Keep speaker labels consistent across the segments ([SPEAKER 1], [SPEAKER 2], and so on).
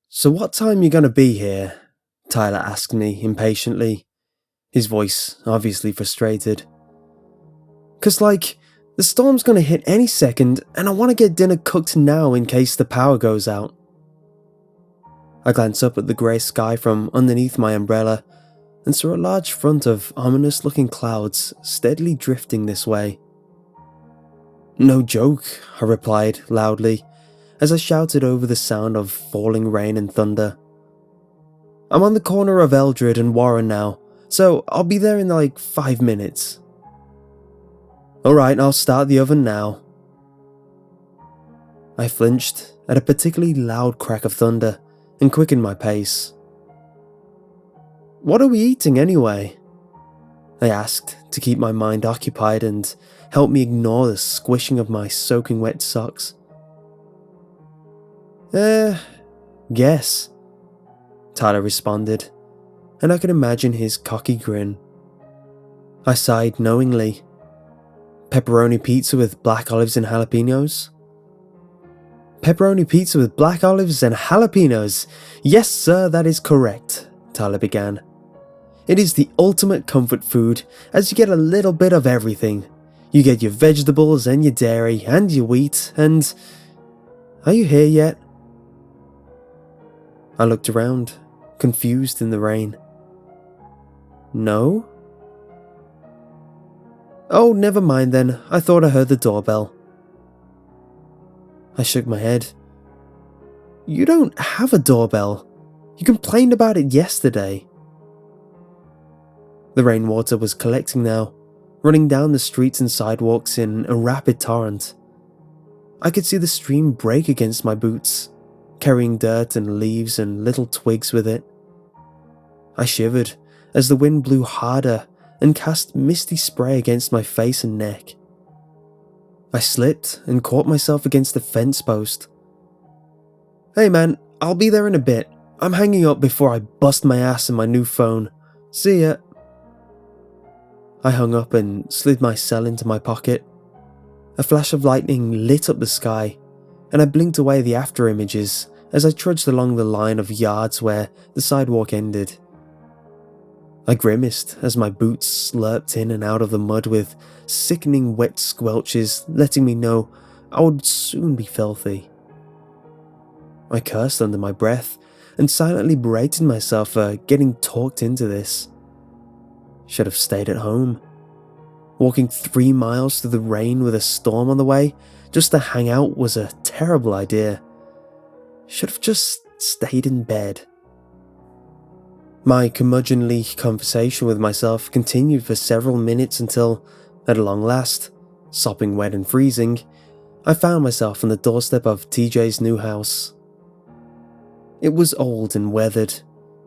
[SPEAKER 1] So what time you gonna be here? Tyler asked me impatiently, his voice obviously frustrated. "'Cause the storm's gonna hit any second and I wanna get dinner cooked now in case the power goes out." I glanced up at the grey sky from underneath my umbrella and saw a large front of ominous looking clouds steadily drifting this way. "No joke," I replied loudly as I shouted over the sound of falling rain and thunder. "I'm on the corner of Eldred and Warren now, so I'll be there in 5 minutes." "Alright, I'll start the oven now." I flinched at a particularly loud crack of thunder and quickened my pace. "What are we eating anyway?" I asked to keep my mind occupied and help me ignore the squishing of my soaking wet socks. Guess," Tyler responded, and I could imagine his cocky grin. I sighed knowingly. "Pepperoni pizza with black olives and jalapenos?" "Pepperoni pizza with black olives and jalapenos. Yes, sir, that is correct," Tyler began. "It is the ultimate comfort food, as you get a little bit of everything. You get your vegetables and your dairy and your wheat and... Are you here yet?" I looked around, confused in the rain. "No?" "Oh, never mind then. I thought I heard the doorbell." I shook my head. "You don't have a doorbell. You complained about it yesterday." The rainwater was collecting now, running down the streets and sidewalks in a rapid torrent. I could see the stream break against my boots, carrying dirt and leaves and little twigs with it. I shivered as the wind blew harder and cast misty spray against my face and neck. I slipped and caught myself against a fence post. "Hey man, I'll be there in a bit. I'm hanging up before I bust my ass in my new phone. See ya." I hung up and slid my cell into my pocket. A flash of lightning lit up the sky, and I blinked away the after images as I trudged along the line of yards where the sidewalk ended. I grimaced as my boots slurped in and out of the mud with sickening wet squelches letting me know I would soon be filthy. I cursed under my breath and silently berated myself for getting talked into this. Should have stayed at home. Walking 3 miles through the rain with a storm on the way just to hang out was a terrible idea. Should have just stayed in bed. My curmudgeonly conversation with myself continued for several minutes until, at long last, sopping wet and freezing, I found myself on the doorstep of TJ's new house. It was old and weathered,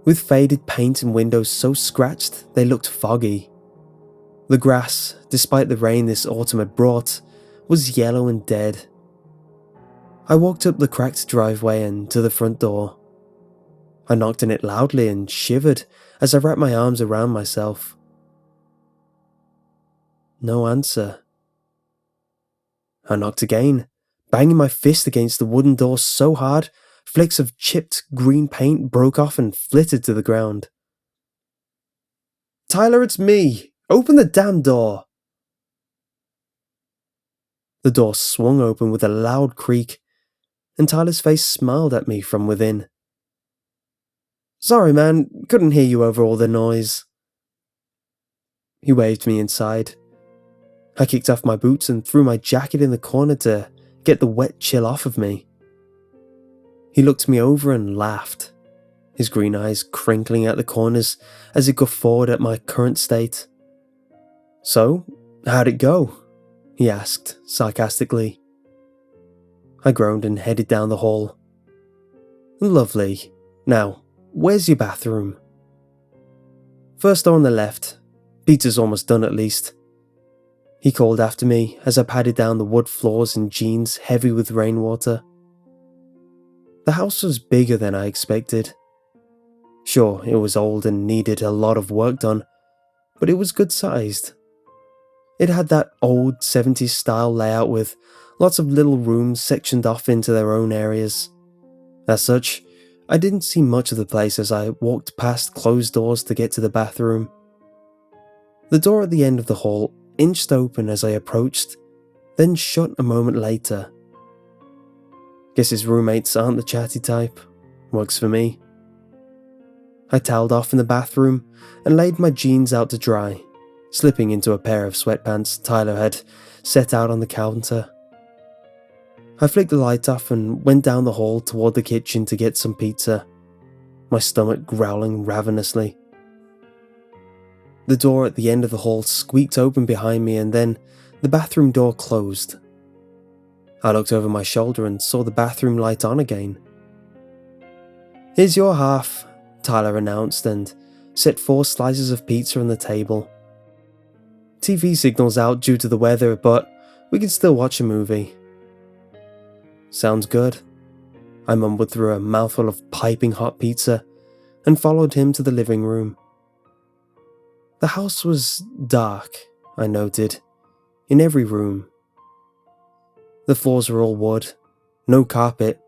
[SPEAKER 1] with faded paint and windows so scratched they looked foggy. The grass, despite the rain this autumn had brought, was yellow and dead. I walked up the cracked driveway and to the front door. I knocked on it loudly and shivered as I wrapped my arms around myself. No answer. I knocked again, banging my fist against the wooden door so hard, flecks of chipped green paint broke off and flitted to the ground. "Tyler, it's me! Open the damn door!" The door swung open with a loud creak, and Tyler's face smiled at me from within. "Sorry man, couldn't hear you over all the noise." He waved me inside. I kicked off my boots and threw my jacket in the corner to get the wet chill off of me. He looked me over and laughed, his green eyes crinkling at the corners as he guffawed at my current state. "So, how'd it go?" he asked sarcastically. I groaned and headed down the hall. "Lovely. Now, where's your bathroom?" "First door on the left. Pizza's almost done at least," he called after me as I padded down the wood floors in jeans heavy with rainwater. The house was bigger than I expected. Sure, it was old and needed a lot of work done, but it was good sized. It had that old 70s style layout with lots of little rooms sectioned off into their own areas. As such, I didn't see much of the place as I walked past closed doors to get to the bathroom. The door at the end of the hall inched open as I approached, then shut a moment later. Guess his roommates aren't the chatty type. Works for me. I toweled off in the bathroom and laid my jeans out to dry, slipping into a pair of sweatpants Tyler had set out on the counter. I flicked the light off and went down the hall toward the kitchen to get some pizza, my stomach growling ravenously. The door at the end of the hall squeaked open behind me and then the bathroom door closed. I looked over my shoulder and saw the bathroom light on again. "Here's your half," Tyler announced and set 4 slices of pizza on the table. "TV signal's out due to the weather, but we can still watch a movie." "Sounds good," I mumbled through a mouthful of piping hot pizza and followed him to the living room. The house was dark, I noted, in every room. The floors were all wood, no carpet,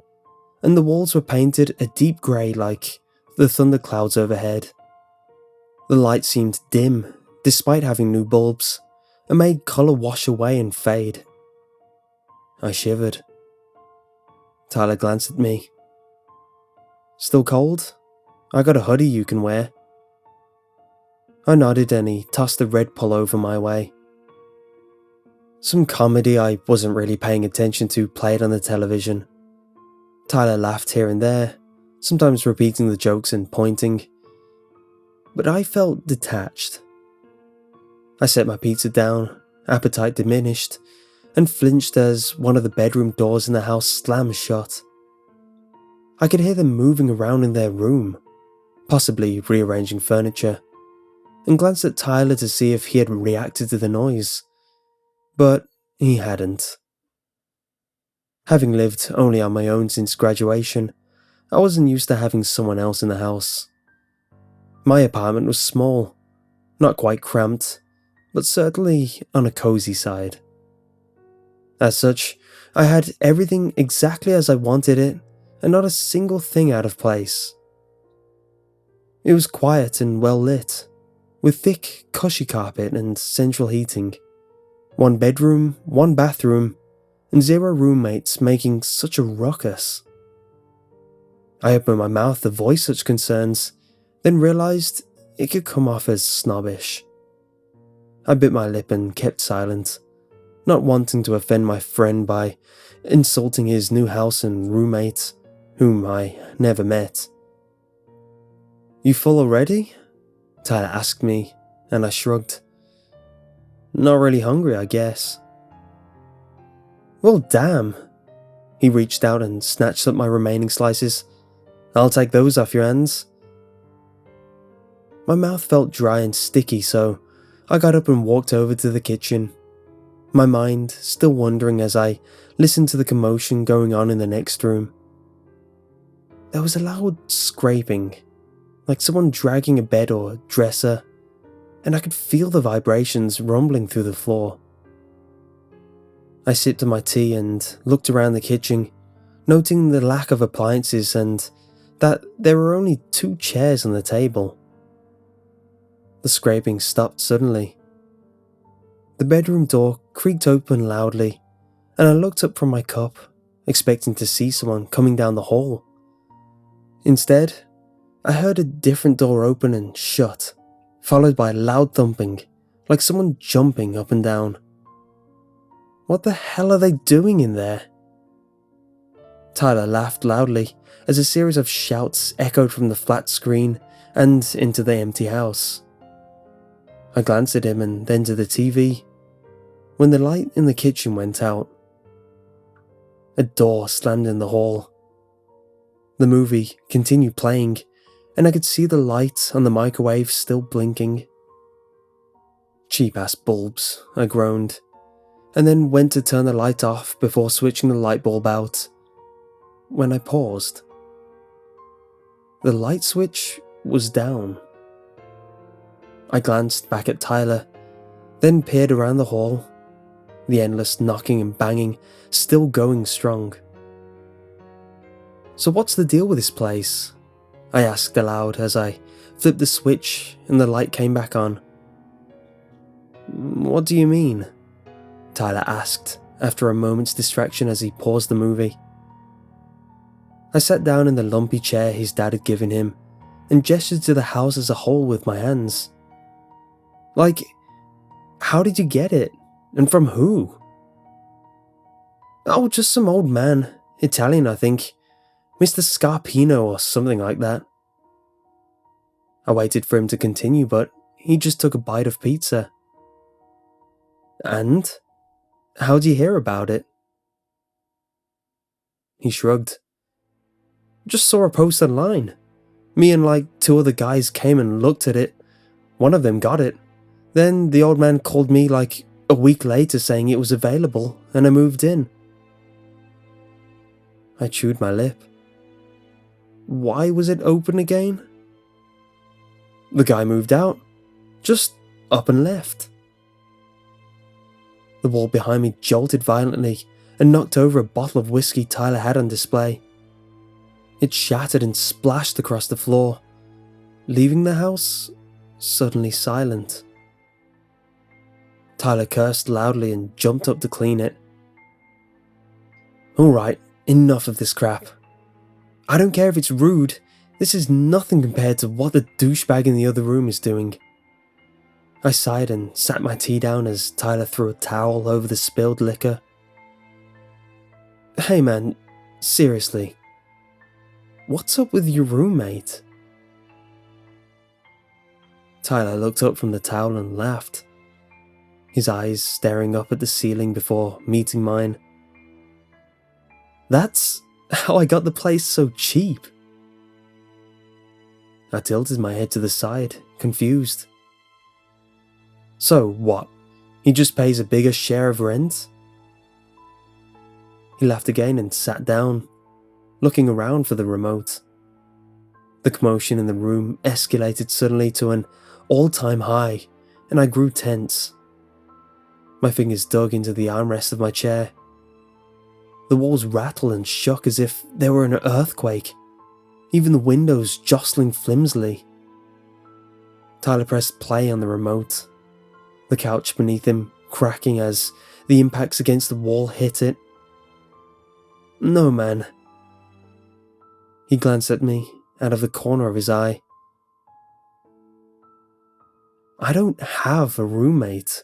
[SPEAKER 1] and the walls were painted a deep grey like the thunderclouds overhead. The light seemed dim, despite having new bulbs, and made colour wash away and fade. I shivered. Tyler glanced at me. "Still cold? I got a hoodie you can wear." I nodded and he tossed the red pullover my way. Some comedy I wasn't really paying attention to played on the television. Tyler laughed here and there, sometimes repeating the jokes and pointing, but I felt detached. I set my pizza down, appetite diminished, and flinched as one of the bedroom doors in the house slammed shut. I could hear them moving around in their room, possibly rearranging furniture, and glanced at Tyler to see if he had reacted to the noise, but he hadn't. Having lived only on my own since graduation, I wasn't used to having someone else in the house. My apartment was small, not quite cramped, but certainly on a cozy side. As such, I had everything exactly as I wanted it, and not a single thing out of place. It was quiet and well lit, with thick, cushy carpet and central heating. 1 bedroom, 1 bathroom, and 0 roommates making such a ruckus. I opened my mouth to voice such concerns, then realised it could come off as snobbish. I bit my lip and kept silent, not wanting to offend my friend by insulting his new house and roommate, whom I never met. "You full already?" Tyler asked me, and I shrugged. "Not really hungry, I guess." "Well, damn." He reached out and snatched up my remaining slices. "I'll take those off your hands." My mouth felt dry and sticky, so I got up and walked over to the kitchen, my mind still wandering as I listened to the commotion going on in the next room. There was a loud scraping, like someone dragging a bed or dresser, and I could feel the vibrations rumbling through the floor. I sipped on my tea and looked around the kitchen, noting the lack of appliances and that there were only 2 chairs on the table. The scraping stopped suddenly. The bedroom door creaked open loudly, and I looked up from my cup, expecting to see someone coming down the hall. Instead, I heard a different door open and shut, followed by loud thumping, like someone jumping up and down. What the hell are they doing in there? Tyler laughed loudly as a series of shouts echoed from the flat screen and into the empty house. I glanced at him and then to the TV, when the light in the kitchen went out. A door slammed in the hall. The movie continued playing, and I could see the light on the microwave still blinking. "Cheap-ass bulbs," I groaned, and then went to turn the light off before switching the light bulb out. When I paused, the light switch was down. I glanced back at Tyler, then peered around the hall, the endless knocking and banging still going strong. "So what's the deal with this place?" I asked aloud as I flipped the switch and the light came back on. What do you mean? Tyler asked after a moment's distraction as he paused the movie. I sat down in the lumpy chair his dad had given him and gestured to the house as a whole with my hands. Like, how did you get it? And from who? Oh, just some old man. Italian, I think. Mr. Scarpino or something like that. I waited for him to continue, but he just took a bite of pizza. And? How'd you hear about it? He shrugged. Just saw a post online. Me and like 2 other guys came and looked at it. One of them got it. Then the old man called me like a week later saying it was available, and I moved in. I chewed my lip. Why was it open again? The guy moved out. Just up and left. The wall behind me jolted violently and knocked over a bottle of whiskey Tyler had on display. It shattered and splashed across the floor, leaving the house suddenly silent. Tyler cursed loudly and jumped up to clean it. Alright, enough of this crap. I don't care if it's rude, this is nothing compared to what the douchebag in the other room is doing. I sighed and sat my tea down as Tyler threw a towel over the spilled liquor. Hey man, seriously. What's up with your roommate? Tyler looked up from the towel and laughed, his eyes staring up at the ceiling before meeting mine. That's how I got the place so cheap. I tilted my head to the side, confused. So what? He just pays a bigger share of rent? He laughed again and sat down, looking around for the remote. The commotion in the room escalated suddenly to an all-time high, and I grew tense. My fingers dug into the armrest of my chair. The walls rattled and shook as if there were an earthquake, even the windows jostling flimsily. Tyler pressed play on the remote, the couch beneath him cracking as the impacts against the wall hit it. No, man. He glanced at me out of the corner of his eye. I don't have a roommate.